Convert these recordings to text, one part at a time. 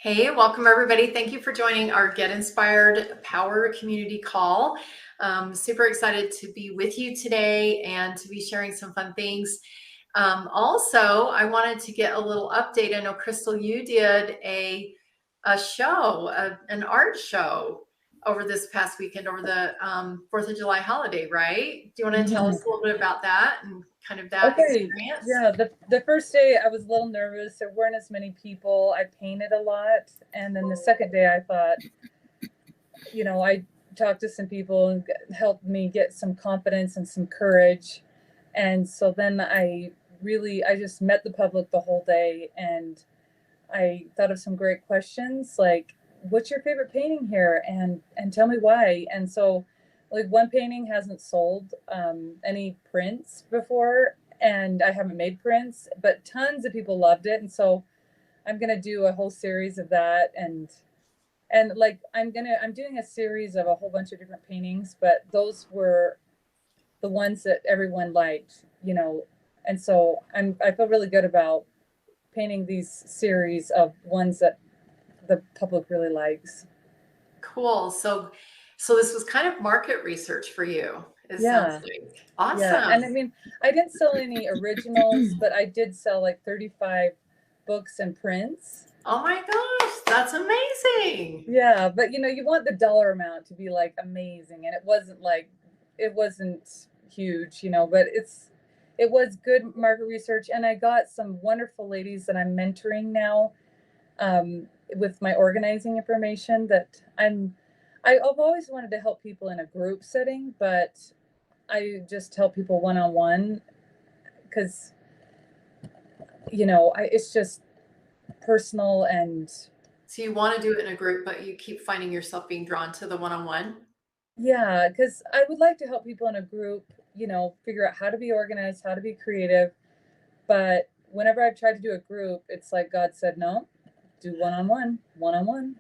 Hey, welcome everybody. Thank you for joining our Get Inspired Power Community Call. Super excited to be with you today and to be sharing some fun things. Also, I wanted to get a little update. I know, Crystal, you did a show, an art show over this past weekend, over the 4th of July holiday, right? Do you want to tell us a little bit about that and kind of that Okay, experience? yeah, the first day I was a little nervous. There weren't as many people. I painted a lot. And then the second day I thought, I talked to some people and helped me get some confidence and some courage. And so then I just met the public the whole day, and I thought of some great questions like, what's your favorite painting here? And tell me why. And so like one painting hasn't sold any prints before, and I haven't made prints, but tons of people loved it. And so I'm gonna do a whole series of that, and like I'm doing a series of a whole bunch of different paintings, but those were the ones that everyone liked. And so I feel really good about painting these series of ones that the public really likes. Cool. So this was kind of market research for you, it sounds Yeah. like. Yeah. And I Awesome. mean, I didn't sell any originals, but I did sell like 35 books and prints. Oh my gosh, that's amazing. Yeah. But you want the dollar amount to be like amazing. And it wasn't huge, but it was good market research. And I got some wonderful ladies that I'm mentoring now with my organizing information I've always wanted to help people in a group setting, but I just help people one-on-one because, it's just personal and So you want to do it in a group, but you keep finding yourself being drawn to the one-on-one? yeah, because I would like to help people in a group, figure out how to be organized, how to be creative. But whenever I've tried to do a group, it's like God said, no, do one-on-one,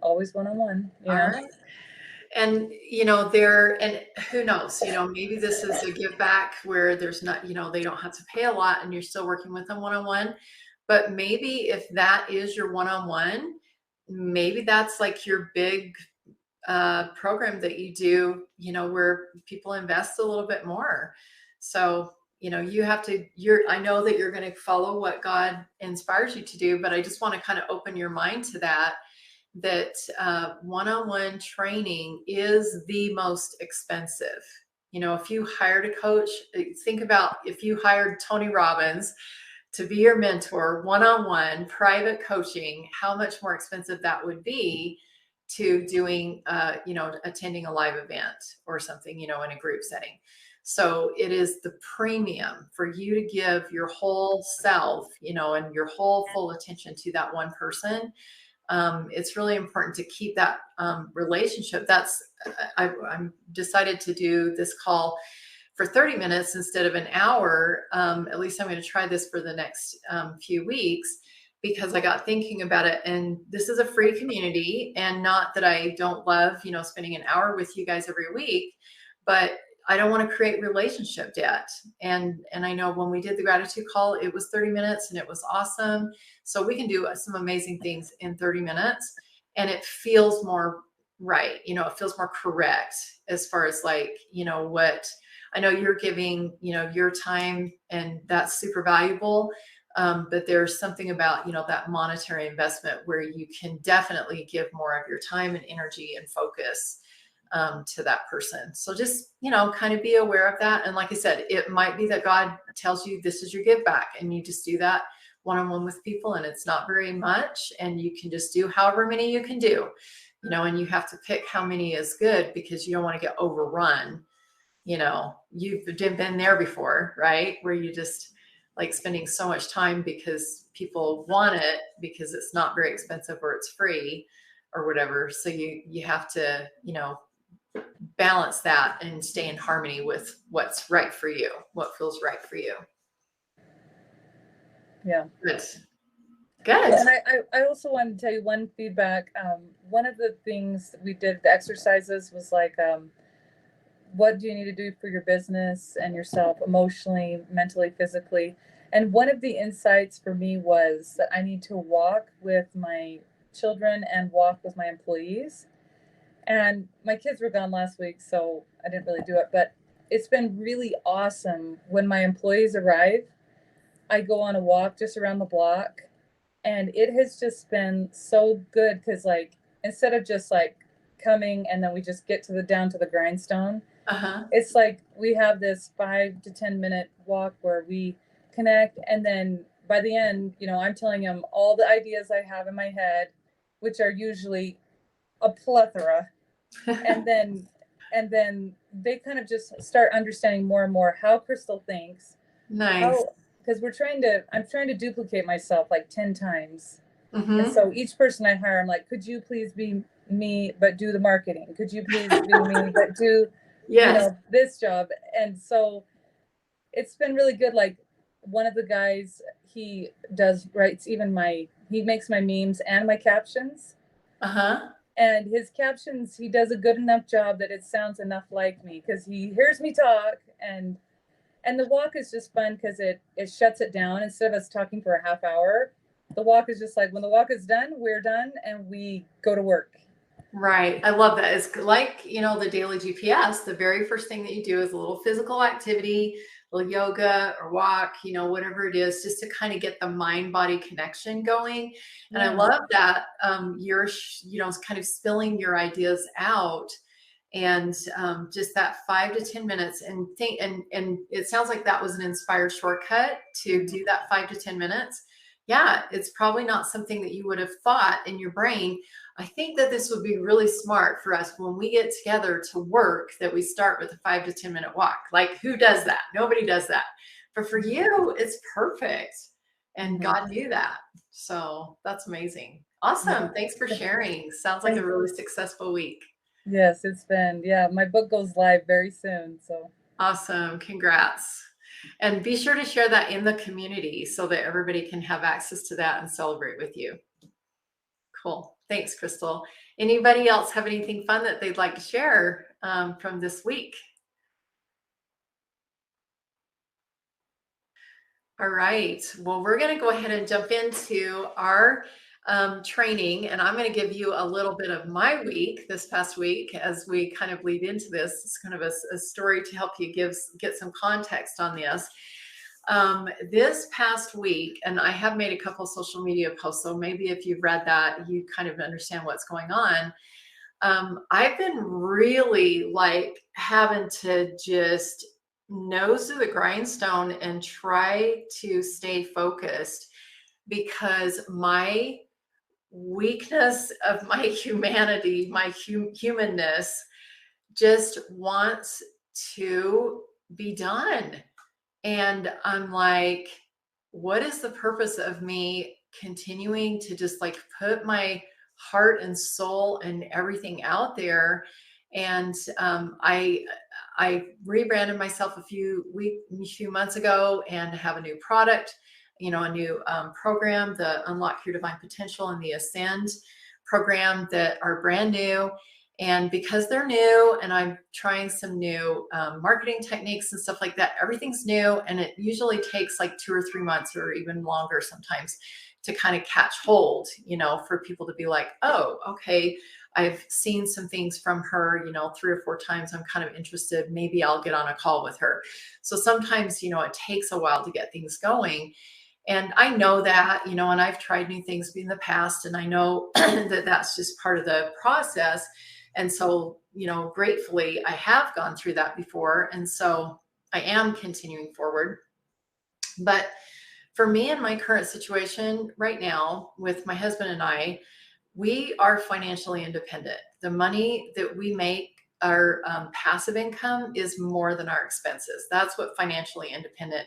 always one-on-one. All right. And and who knows, maybe this is a give back where there's not, they don't have to pay a lot and you're still working with them one-on-one. But maybe if that is your one-on-one, maybe that's like your big program that you do, where people invest a little bit more. So, you have to, I know that you're going to follow what God inspires you to do, but I just want to kind of open your mind to that one-on-one training is the most expensive. If you hired a coach, think about if you hired Tony Robbins to be your mentor, one-on-one private coaching, how much more expensive that would be to doing, attending a live event or something, in a group setting. So it is the premium for you to give your whole self, and your whole full attention to that one person. It's really important to keep that relationship. I'm decided to do this call for 30 minutes instead of an hour. At least I'm going to try this for the next few weeks, because I got thinking about it. And this is a free community, and not that I don't love, spending an hour with you guys every week, but I don't want to create relationship debt. And I know when we did the gratitude call, it was 30 minutes and it was awesome. So we can do some amazing things in 30 minutes, and it feels more right. It feels more correct as far as like, what I know you're giving, your time, and that's super valuable. But there's something about, that monetary investment where you can definitely give more of your time and energy and focus to that person. So just, kind of be aware of that. And like I said, it might be that God tells you this is your give back, and you just do that one-on-one with people, and it's not very much. And you can just do however many you can do, and you have to pick how many is good, because you don't want to get overrun. You've been there before, right? Where you just like spending so much time because people want it, because it's not very expensive or it's free or whatever. So you have to, balance that and stay in harmony with what's right for you, what feels right for you. Yeah. Good. Well, Good. and I also wanted to tell you one feedback. One of the things we did, the exercises, was like, what do you need to do for your business and yourself emotionally, mentally, physically? And one of the insights for me was that I need to walk with my children and walk with my employees. And my kids were gone last week, so I didn't really do it. But it's been really awesome. When my employees arrive, I go on a walk just around the block, and it has just been so good because, like, instead of just like coming and then we just get to the down to the grindstone, Uh-huh. it's like we have this 5 to 10 minute walk where we connect, and then by the end, I'm telling them all the ideas I have in my head, which are usually a plethora, and then they kind of just start understanding more and more how Crystal thinks, Nice. how, because I'm trying to duplicate myself like 10 times. And Mm-hmm. so each person I hire, I'm like, could you please be me but do the marketing? Could you please be me but do Yes. this job? And so it's been really good. Like, one of the guys, he does writes even he makes my memes and my captions. Uh-huh. And his captions, he does a good enough job that it sounds enough like me because he hears me talk. And the walk is just fun because it shuts it down. Instead of us talking for a half hour, the walk is just like, when the walk is done, we're done and we go to work. Right. I love that. It's like, the daily GPS. The very first thing that you do is a little physical activity, a little yoga or walk, whatever it is, just to kind of get the mind body connection going. And I Yeah. love that you're, kind of spilling your ideas out, and just that 5 to 10 minutes, and think, and it sounds like that was an inspired shortcut to do that 5 to 10 minutes. Yeah, it's probably not something that you would have thought in your brain. I think that this would be really smart for us when we get together to work, that we start with a 5 to 10 minute walk. Like, who does that? Nobody does that. But for you, it's perfect. And Mm-hmm. God knew that. So that's amazing. Yeah. Awesome. Thanks for sharing. Sounds like a Thank really successful week. Yes, it's been, yeah, my book goes live very soon. So, Awesome. Congrats. And be sure to share that in the community so that everybody can have access to that and celebrate with you. Cool. Thanks, Crystal. Anybody else have anything fun that they'd like to share from this week? All right. Well, we're going to go ahead and jump into our training, and I'm going to give you a little bit of my week this past week as we kind of lead into this. It's kind of a story to help you get some context on this. This past week, and I have made a couple social media posts, so maybe if you've read that, you kind of understand what's going on. I've been really like having to just nose to the grindstone and try to stay focused, because my weakness of my humanity, my humanness, just wants to be done. And I'm like, what is the purpose of me continuing to just like put my heart and soul and everything out there? And I rebranded myself a few months ago, and have a new product, a new program, the Unlock Your Divine Potential and the Ascend program, that are brand new. And because they're new and I'm trying some new marketing techniques and stuff like that, everything's new. And it usually takes like 2 or 3 months or even longer sometimes to kind of catch hold, for people to be like, oh, okay, I've seen some things from her, 3 or 4 times. I'm kind of interested. Maybe I'll get on a call with her. So sometimes, it takes a while to get things going. And I know that, and I've tried new things in the past, and I know that that's just part of the process. And so, gratefully, I have gone through that before. And so I am continuing forward. But for me in my current situation right now with my husband and I, we are financially independent. The money that we make, our passive income, is more than our expenses. That's what financially independent,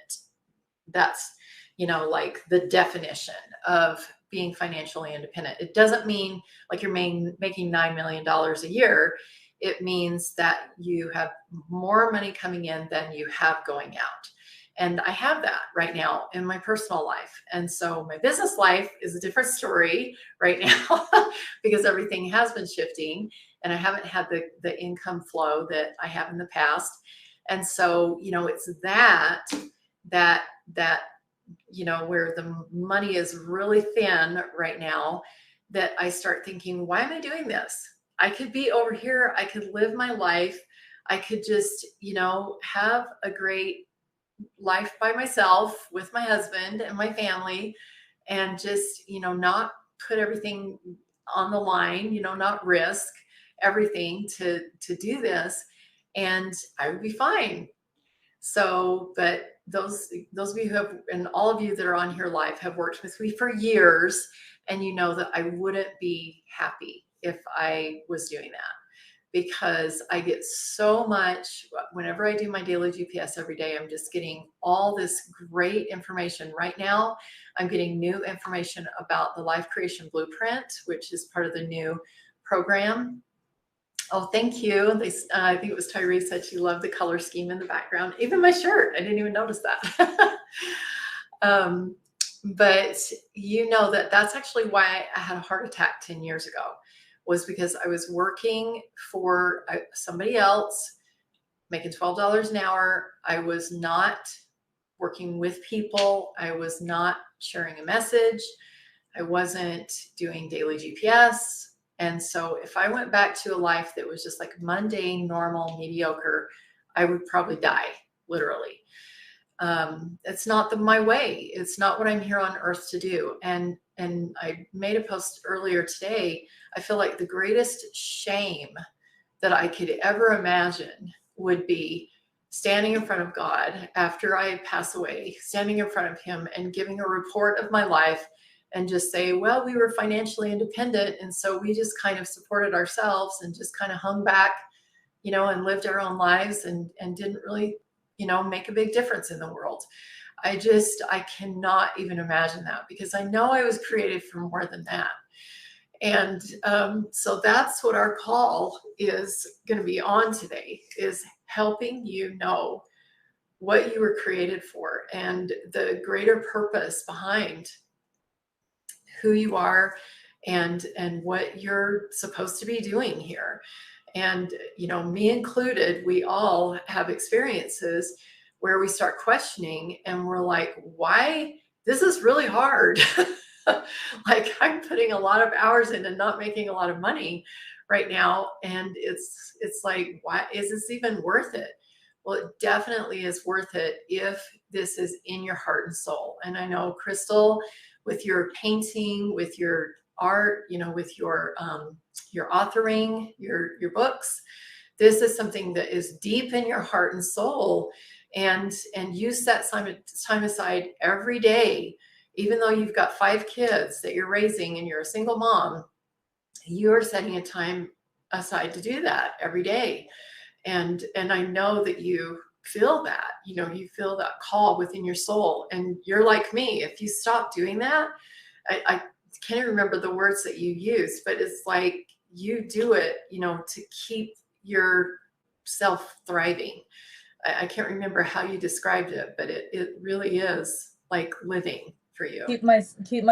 that's, like the definition of being financially independent. It doesn't mean like you're making $9 million a year. It means that you have more money coming in than you have going out. And I have that right now in my personal life. And so my business life is a different story right now because everything has been shifting and I haven't had the income flow that I have in the past. And so, it's that where the money is really thin right now. that I start thinking, why am I doing this? I could be over here. I could live my life. I could just, have a great life by myself with my husband and my family and just, not put everything on the line, not risk everything to do this, and I would be fine. So, but those of you who have, and all of you that are on here live have worked with me for years, and you know that I wouldn't be happy if I was doing that, because I get so much whenever I do my daily GPS every day. I'm just getting all this great information. Right now, I'm getting new information about the Life Creation Blueprint, which is part of the new program. Oh, thank you. I think it was Tyree said she loved the color scheme in the background. Even my shirt, I didn't even notice that. um, but you know that's actually why I had a heart attack 10 years ago, was because I was working for somebody else, making $12 an hour. I was not working with people. I was not sharing a message. I wasn't doing daily GPS. And so if I went back to a life that was just like mundane, normal, mediocre, I would probably die, literally. It's not my way. It's not what I'm here on earth to do. And I made a post earlier today. I feel like the greatest shame that I could ever imagine would be standing in front of God after I pass away, standing in front of him and giving a report of my life and just say, well, we were financially independent. And so we just kind of supported ourselves and just kind of hung back, and lived our own lives and didn't really, make a big difference in the world. I cannot even imagine that, because I know I was created for more than that. And so that's what our call is going to be on today, is helping you know what you were created for and the greater purpose behind who you are and what you're supposed to be doing here. And me included, we all have experiences where we start questioning and we're like, why? This is really hard. Like, I'm putting a lot of hours in and not making a lot of money right now, and it's like, why is this even worth it? Well, it definitely is worth it if this is in your heart and soul. And I know, Crystal, with your painting, with your art, with your authoring, your books, this is something that is deep in your heart and soul. And you set time aside every day, even though you've got 5 kids that you're raising and you're a single mom, you're setting a time aside to do that every day. And I know that you feel that, you feel that call within your soul. And you're like me. If you stop doing that, I can't remember the words that you used, but it's like you do it, to keep yourself thriving. I can't remember how you described it, but it really is like living for you. Keep my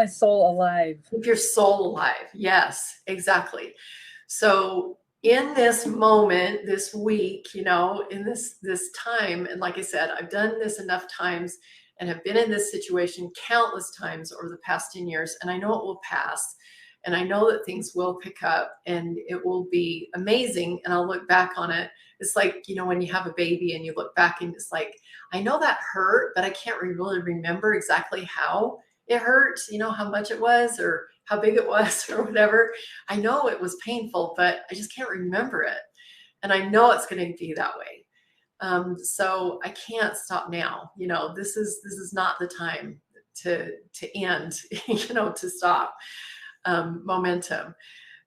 soul alive. Keep your soul alive. Yes, exactly. So in this moment, this week, in this time, and like I said, I've done this enough times and have been in this situation countless times over the past 10 years, and I know it will pass. And I know that things will pick up and it will be amazing. And I'll look back on it. It's like, when you have a baby and you look back and it's like, I know that hurt, but I can't really remember exactly how it hurt, how much it was or how big it was or whatever. I know it was painful, but I just can't remember it. And I know it's going to be that way. So I can't stop now. This is not the time to end, to stop momentum.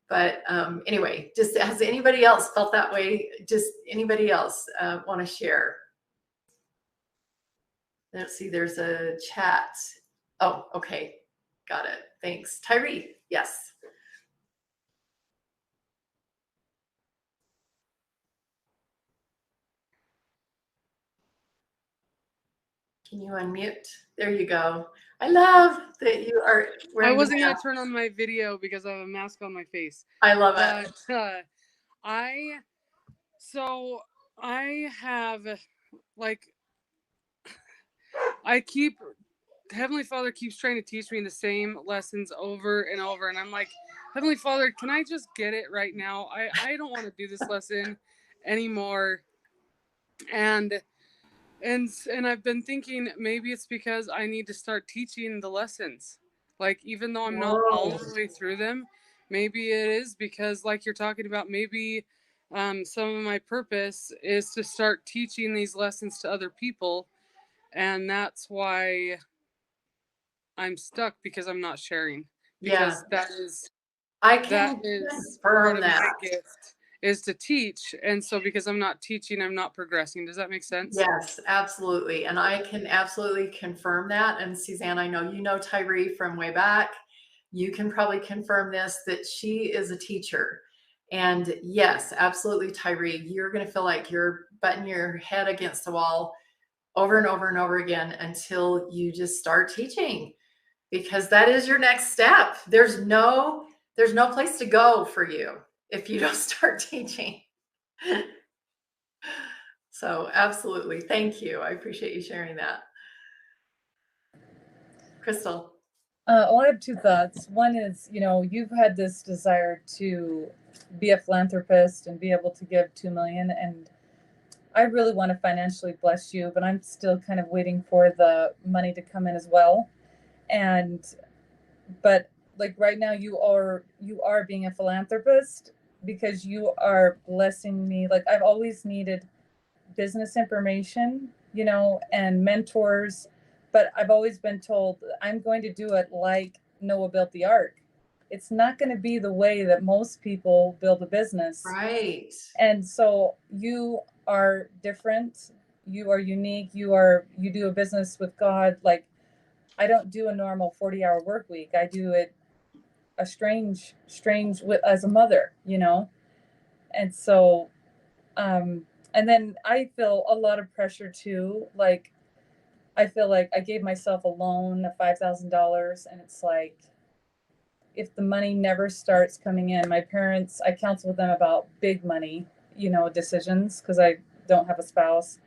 But anyway, just has anybody else felt that way? Just anybody else want to share? Let's see, there's a chat. Oh, okay. Got it. Thanks. Tyree, yes. Can you unmute? There you go. I love that you are wearing I wasn't going to to turn on my video because I have a mask on my face. I love it. But I have, like, Heavenly Father keeps trying to teach me the same lessons over and over. And I'm like, Heavenly Father, can I just get it right now? I don't want to do this lesson anymore. And and I've been thinking maybe it's because I need to start teaching the lessons. Like, even though I'm not all Whoa. the way through them, maybe it is because, like you're talking about, maybe some of my purpose is to start teaching these lessons to other people. And that's why I'm stuck, because I'm not sharing. Yeah, Because that is I that can is part confirm of my that. gift, is to teach. And so because I'm not teaching, I'm not progressing. Does that make sense? Yes, absolutely. And I can absolutely confirm that. And Suzanne, I know you know Tyree from way back. You can probably confirm this, that she is a teacher. And yes, absolutely, Tyree, you're going to feel like you're butting your head against the wall over and over and over again until you just start teaching, because that is your next step. There's no place to go for you if you don't start teaching. So absolutely. Thank you. I appreciate you sharing that. Crystal. Well, I have two thoughts. One is, you've had this desire to be a philanthropist and be able to give 2 million, and I really want to financially bless you, but I'm still kind of waiting for the money to come in as well. And but like right now you are being a philanthropist because you are blessing me. Like I've always needed business information, and mentors, but I've always been told I'm going to do it like Noah built the ark. It's not going to be the way that most people build a business. Right. And so you are different. You are unique. You do a business with God. Like I don't do a normal 40-hour work week. I do it a strange with as a mother. And so and then I feel a lot of pressure too. Like I feel like I gave myself a loan of $5,000, and it's like if the money never starts coming in, my parents, I counsel with them about big money, decisions, because I don't have a spouse.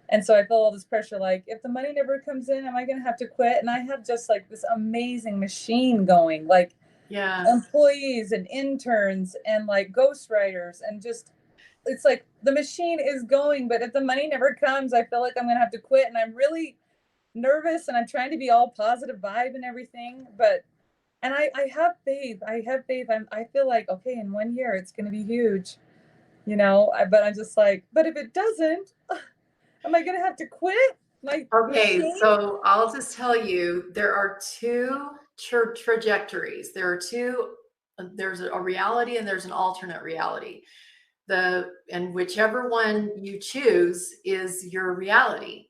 And so I feel all this pressure, like if the money never comes in, am I going to have to quit? And I have just like this amazing machine going, like Yeah. employees and interns and like ghostwriters, and just it's like the machine is going, but if the money never comes, I feel like I'm going to have to quit. And I'm really nervous, and I'm trying to be all positive vibe and everything. But, and I have faith. I have faith. I feel like, okay, in 1 year, it's going to be huge, but I'm just like, but if it doesn't, am I going to have to quit my Okay, machine? so I'll just tell you, there are two trajectories. There's a reality and there's an alternate reality. And whichever one you choose is your reality.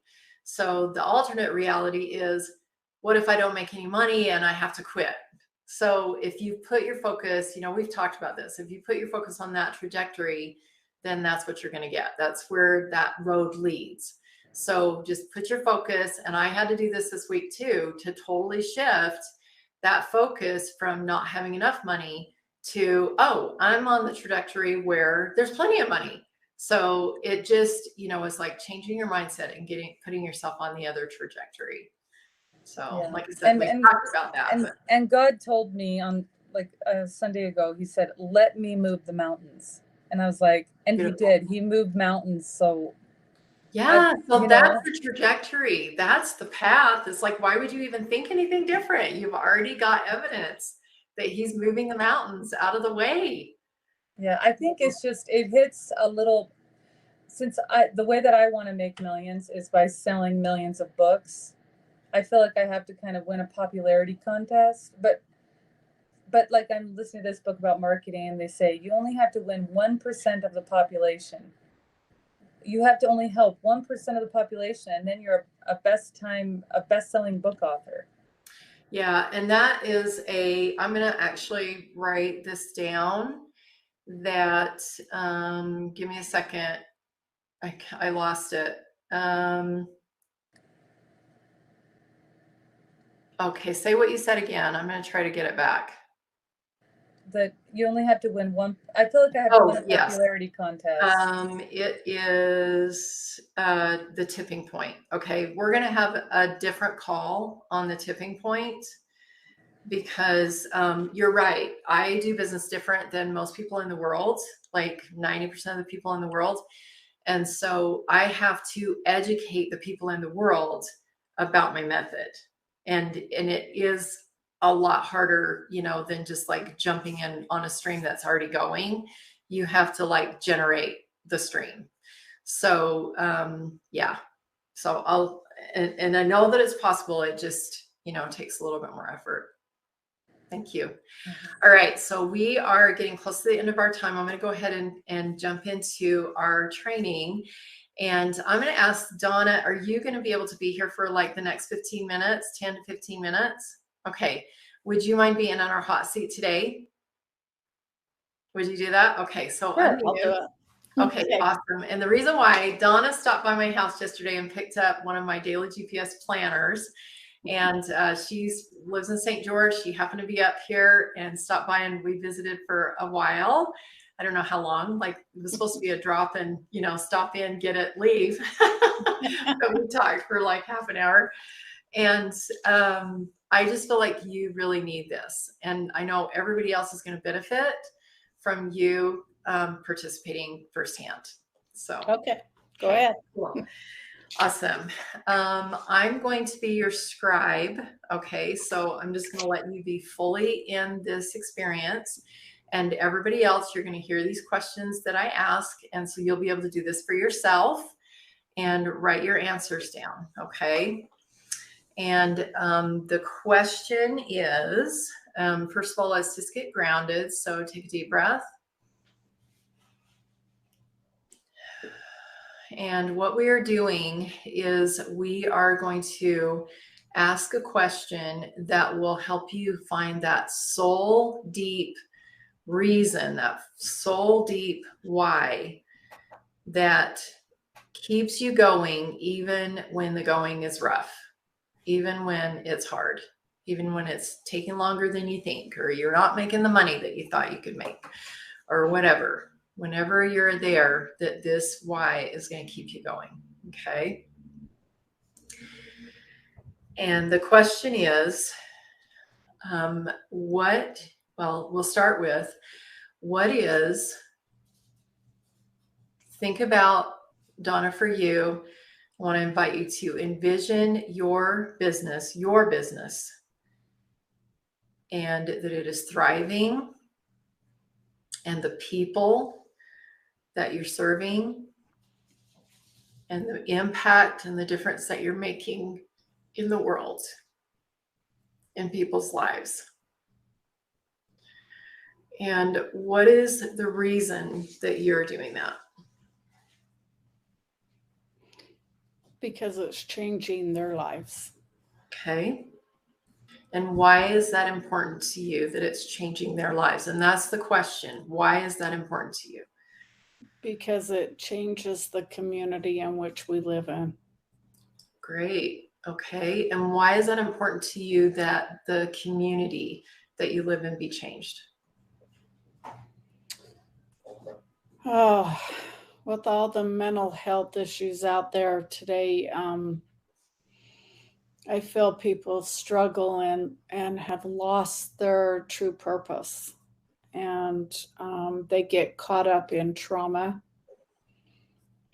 So the alternate reality is, what if I don't make any money and I have to quit? So if you put your focus, we've talked about this. If you put your focus on that trajectory, then that's what you're going to get. That's where that road leads. So just put your focus, and I had to do this week too, to totally shift that focus from not having enough money to, oh, I'm on the trajectory where there's plenty of money. So it just, is like changing your mindset and putting yourself on the other trajectory. So Yeah. like I said, and we and talked about that. and God told me on like a Sunday ago, he said, let me move the mountains. And I was like, and he Beautiful. did, he moved mountains. So Yeah, so you that's know the trajectory. That's the path. It's like, why would you even think anything different? You've already got evidence that he's moving the mountains out of the way. yeah, I think it's just it hits a little, since the way that I want to make millions is by selling millions of books. I feel like I have to kind of win a popularity contest, but like I'm listening to this book about marketing, and they say you only have to win 1% of the population. You have to only help 1% of the population, and then you're a best-selling book author. Yeah, and I'm going to actually write this down. That, give me a second. I lost it. Okay, say what you said again. I'm going to try to get it back. That you only have to win one. I feel like I have to win a Yes. popularity contest. It is the tipping point. Okay, we're going to have a different call on the tipping point, because you're right. I do business different than most people in the world, like 90% of the people in the world. And so I have to educate the people in the world about my method. And it is a lot harder, than just like jumping in on a stream that's already going. You have to like generate the stream. So yeah. So and I know that it's possible. It just, takes a little bit more effort. Thank you. All right, so we are getting close to the end of our time. I'm going to go ahead and jump into our training. And I'm going to ask Donna, are you going to be able to be here for like the next 15 minutes, 10 to 15 minutes? Okay. Would you mind being on our hot seat today? Would you do that? Okay, so sure, I'll do it. Okay, awesome. And the reason why Donna stopped by my house yesterday and picked up one of my daily GPS planners, and she lives in St. George. She happened to be up here and stopped by, and we visited for a while. I don't know how long, like it was supposed to be a drop and, stop in, get it, leave. But we talked for like half an hour. And I just feel like you really need this. And I know everybody else is going to benefit from you participating firsthand. So okay, go ahead. Cool. Awesome. I'm going to be your scribe. Okay, so I'm just going to let you be fully in this experience, and everybody else, you're going to hear these questions that I ask, and so you'll be able to do this for yourself and write your answers down. Okay. And the question is, first of all, let's just get grounded. So take a deep breath. And what we are doing is we are going to ask a question that will help you find that soul deep reason, that soul deep why that keeps you going even when the going is rough, even when it's hard, even when it's taking longer than you think, or you're not making the money that you thought you could make, or whatever. Whenever you're there, that this why is going to keep you going. Okay. And the question is, we'll start with think about, Donna, for you, I want to invite you to envision your business, and that it is thriving, and the people that you're serving, and the impact and the difference that you're making in the world, in people's lives. And what is the reason that you're doing that? Because it's changing their lives. Okay. And why is that important to you, that it's changing their lives? And that's the question. Why is that important to you? Because it changes the community in which we live in. Great. Okay. And why is that important to you, that the community that you live in be changed? Oh, with all the mental health issues out there today, I feel people struggle and have lost their true purpose. And they get caught up in trauma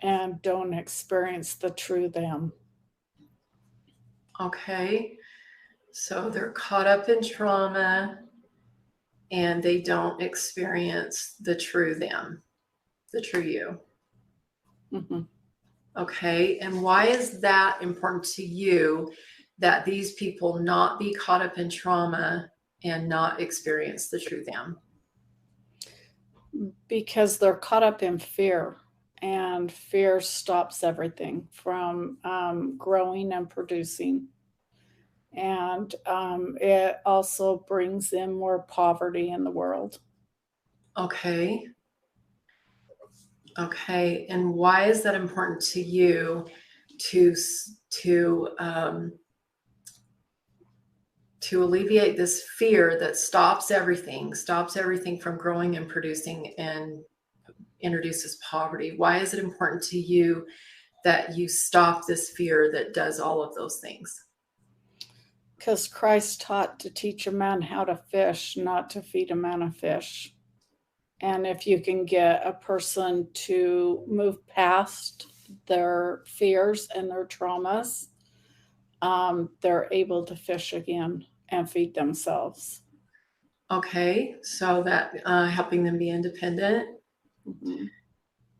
and don't experience the true them. Okay. So they're caught up in trauma and they don't experience the true them, the true you. Mm-hmm. Okay. And why is that important to you, that these people not be caught up in trauma and not experience the true them? Because they're caught up in fear, and fear stops everything from growing and producing. And it also brings in more poverty in the world. Okay. Okay. And why is that important to you to alleviate this fear that stops everything from growing and producing and introduces poverty? Why is it important to you that you stop this fear that does all of those things? Because Christ taught to teach a man how to fish, not to feed a man a fish. And if you can get a person to move past their fears and their traumas, they're able to fish again and feed themselves. Okay, so that helping them be independent. Mhm.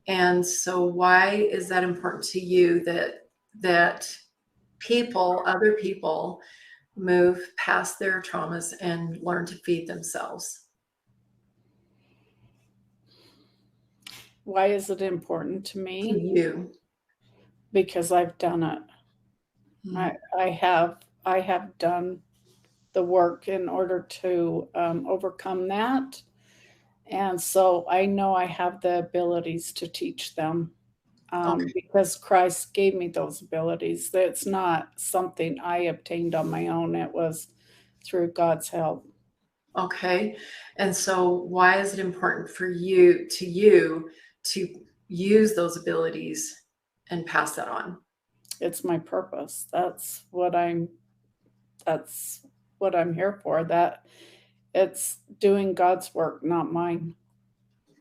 And so why is that important to you that people, other people, move past their traumas and learn to feed themselves? Why is it important to To me? you. Because I've done it. Mhm. I have done the work in order to overcome that. And so I know I have the abilities to teach them Okay. because Christ gave me those abilities. That's not something I obtained on my own, it was through God's help. Okay. And so why is it important for you to use those abilities and pass that on? It's my purpose. That's what I'm here for. That it's doing God's work, not mine.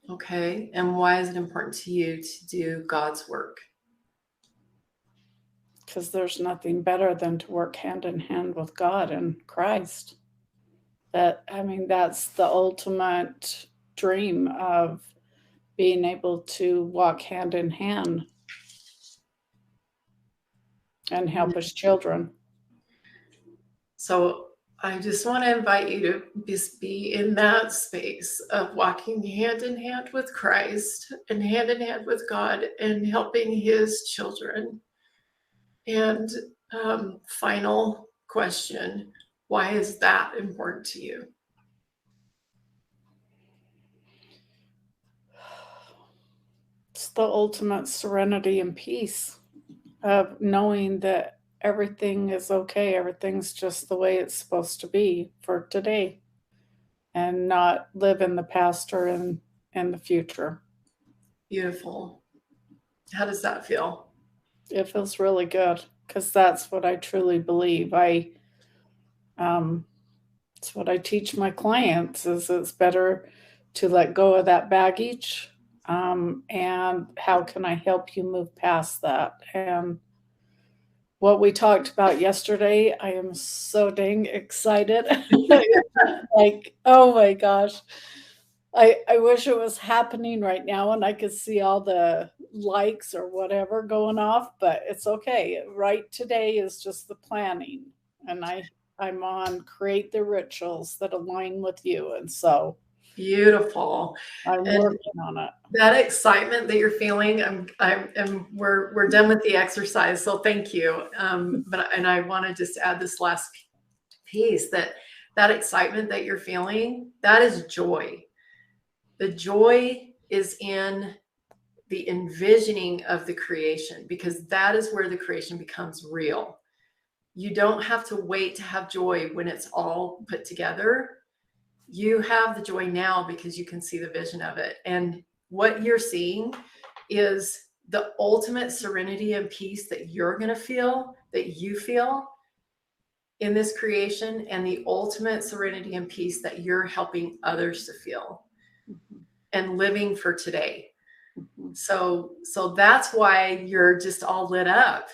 Okay. And why is it important to you to do God's work? Because there's nothing better than to work hand in hand with God and Christ. That's the ultimate dream of being able to walk hand in hand and help his children. So I just want to invite you to just be in that space of walking hand in hand with Christ and hand in hand with God and helping his children. And final question, why is that important to you? It's the ultimate serenity and peace of knowing that everything is okay, everything's just the way it's supposed to be for today, and not live in the past or in the future. Beautiful. How does that feel? It feels really good because that's what I truly believe. Um, it's what I teach my clients is it's better to let go of that baggage. And how can I help you move past that? And what we talked about yesterday, I am so dang excited. Like, oh my gosh. I wish it was happening right now and I could see all the likes or whatever going off, but it's okay. Right today is just the planning. And I'm on create the rituals that align with you. And so Beautiful. I'm And working on it. that excitement that you're feeling, we're done with the exercise, so thank you. And I want to just add this last piece that excitement that you're feeling, that is joy. The joy is in the envisioning of the creation because that is where the creation becomes real. You don't have to wait to have joy when it's all put together. You have the joy now because you can see the vision of it. And what you're seeing is the ultimate serenity and peace that you're going to feel, that you feel in this creation, and the ultimate serenity and peace that you're helping others to feel Mhm, and living for today. mhm. So that's why you're just all lit up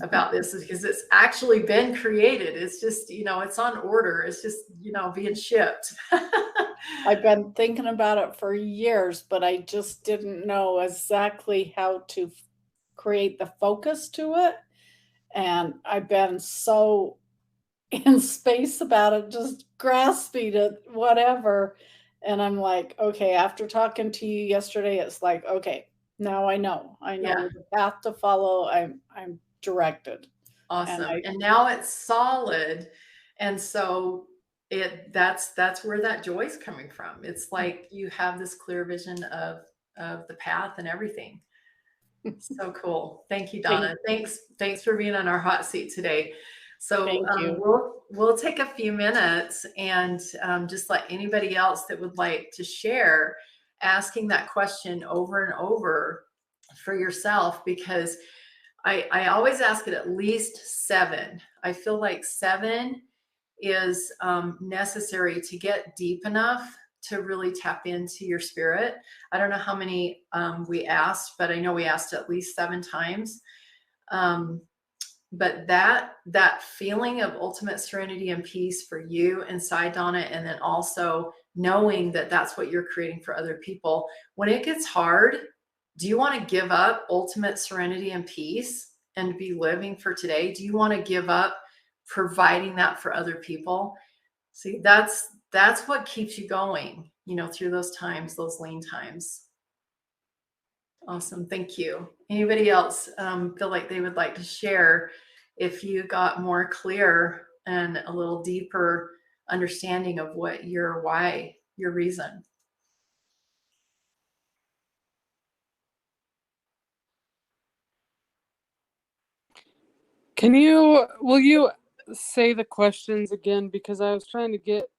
about this, is because it's actually been created. It's just, it's on order. It's just, being shipped. I've been thinking about it for years, but I just didn't know exactly how to create the focus to it. And I've been so in space about it, just grasping it, whatever. And I'm like, okay, after talking to you yesterday, it's like, okay, now I know. I Yeah. know the path to follow. I'm directed. And Awesome. I And now it's solid. And so that's where that joy is coming from. It's like you have this clear vision of the path and everything. So cool. Thank you, thank, Donna. Thanks for being on our hot seat today. So thank you. we'll take a few minutes and just let anybody else that would like to share asking that question over and over for yourself, because I always ask it at least 7. I feel like 7 is necessary to get deep enough to really tap into your spirit. I don't know how many we asked, but I know we asked at least 7 times. But that feeling of ultimate serenity and peace for you inside, Donna, and then also knowing that that's what you're creating for other people. When it gets hard, do you want to give up ultimate serenity and peace and be living for today? Do you want to give up providing that for other people? See, that's what keeps you going, through those times, those lean times. Awesome. Thank you. Anybody else feel like they would like to share if you got more clear and a little deeper understanding of what your why, your reason? Will you say the questions again? Because I was trying to get,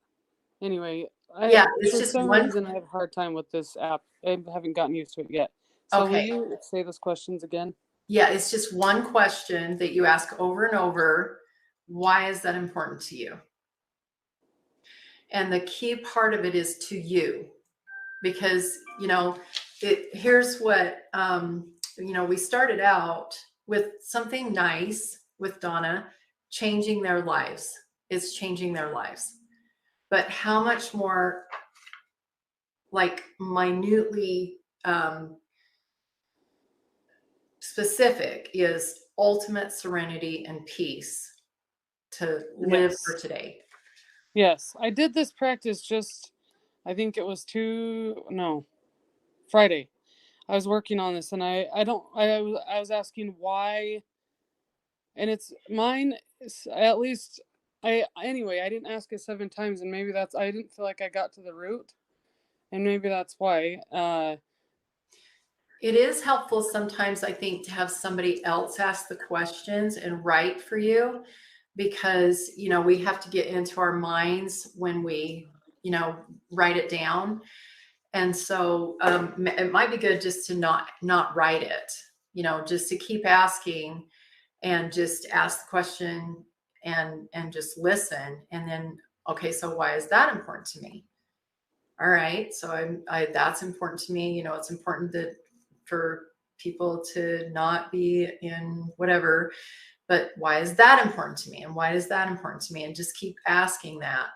anyway, It's for just some one. reason I have a hard time with this app. I haven't gotten used to it yet. So Okay. will you say those questions again? Yeah, it's just one question that you ask over and over. Why is that important to you? And the key part of it is to you, because, here's what, we started out with something nice with Donna, changing their lives. It's changing their lives. But how much more like minutely specific is ultimate serenity and peace to live Yes. for today? Yes, I did this practice I think it was Friday. I was working on this, and I was asking why, and it's mine, at least, anyway, I didn't ask it 7 times, and maybe I didn't feel like I got to the root, and maybe that's why. It is helpful sometimes, I think, to have somebody else ask the questions and write for you, because, we have to get into our minds when we, write it down. And so it might be good just to not write it, just to keep asking and just ask the question and just listen. And then, okay, so why is that important to me? All right. So that's important to me. It's important that for people to not be in whatever, but why is that important to me? And why is that important to me? And just keep asking that.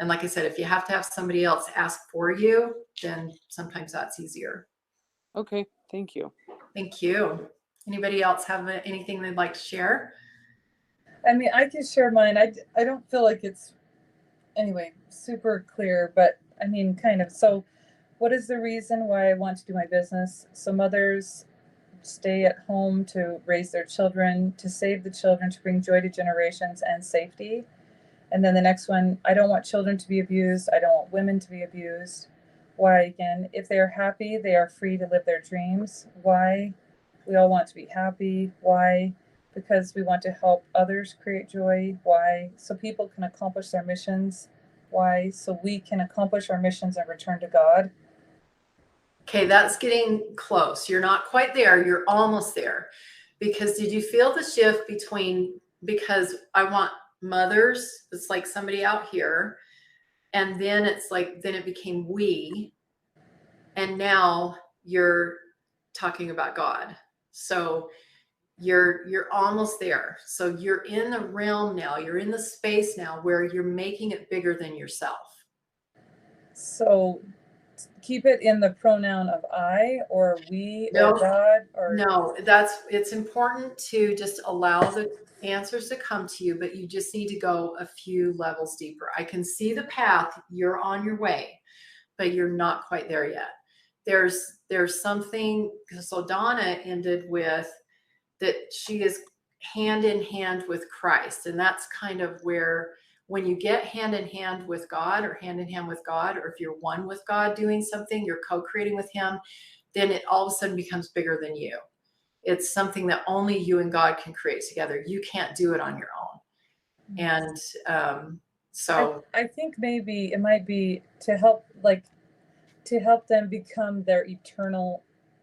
And like I said, if you have to have somebody else ask for you, then sometimes that's easier. Okay. Thank you. Thank you. Anybody else have anything they'd like to share? I mean, I can share mine. I don't feel like it's, anyway, super clear, but I mean, kind of. So, what is the reason why I want to do my business? So, mothers stay at home to raise their children, to save the children, to bring joy to generations and safety. And then the next one, I don't want children to be abused. I don't want women to be abused. Why, again, if they are happy, they are free to live their dreams. Why? We all want to be happy. Why? Because we want to help others create joy. Why? So people can accomplish their missions. Why? So we can accomplish our missions and return to God. Okay, that's getting close. You're not quite there. You're almost there. Because did you feel the shift because I want mothers, it's like somebody out here, and then then it became we, and now you're talking about God. So you're almost there. So you're in the realm now. You're in the space now where you're making it bigger than yourself. So keep it in the pronoun of I or we No, or God or no, it's important to just allow the answers to come to you, but you just need to go a few levels deeper. I can see the path. You're on your way, but you're not quite there yet. There's something. So Donna ended with that she is hand in hand with Christ. And that's kind of where, when you get hand in hand with God, or hand in hand with God, or if you're one with God doing something, you're co-creating with him, then it all of a sudden becomes bigger than you. It's something that only you and God can create together. You can't do it on your own. And so I think maybe it might be to help them become their eternal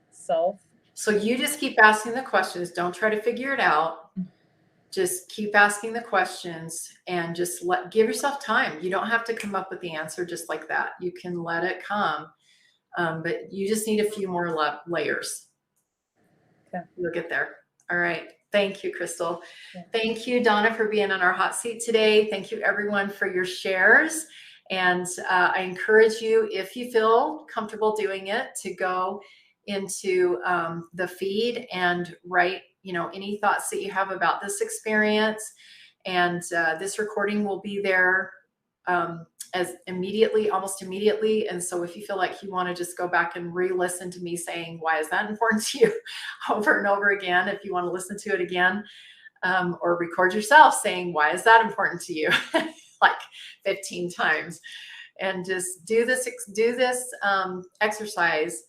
self. So you just keep asking the questions. Don't try to figure it out. just keep asking the questions and just give yourself time. You don't have to come up with the answer just like that. You can let it come. But you just need a few more layers. Okay. You'll get there. All right. Thank you, Crystal. Yeah. Thank you, Donna, for being on our hot seat today. Thank you, everyone, for your shares. And I encourage you, if you feel comfortable doing it, to go into the feed and write, any thoughts that you have about this experience. And this recording will be there as almost immediately. And so if you feel like you want to just go back and re-listen to me saying, why is that important to you, over and over again, if you want to listen to it again, or record yourself saying, why is that important to you, like 15 times, and just do this exercise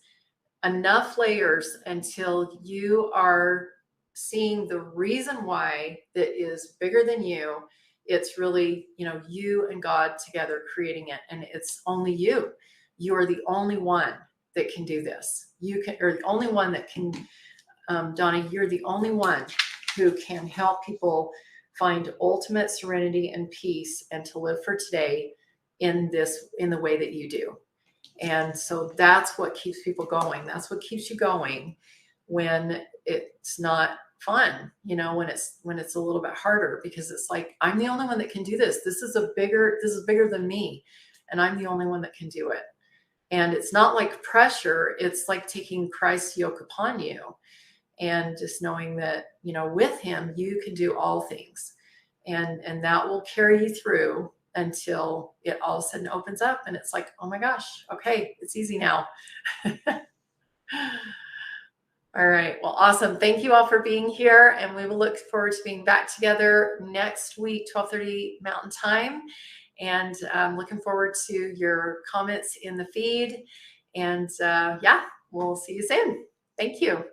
enough layers until you are seeing the reason why that is bigger than you. It's really, you and God together creating it. And it's only you. You are the only one that can do this. Or the only one that can, Donna, you're the only one who can help people find ultimate serenity and peace and to live for today in the way that you do. And so that's what keeps people going. That's what keeps you going when it's not fun, when it's a little bit harder, because it's like, I'm the only one that can do this. This is bigger than me. And I'm the only one that can do it. And it's not like pressure. It's like taking Christ's yoke upon you and just knowing that, with him, you can do all things, and that will carry you through until it all of a sudden opens up and it's like, oh my gosh, okay, it's easy now. All right. Well, awesome. Thank you all for being here. And we will look forward to being back together next week, 12:30 Mountain Time. And I'm looking forward to your comments in the feed. And we'll see you soon. Thank you.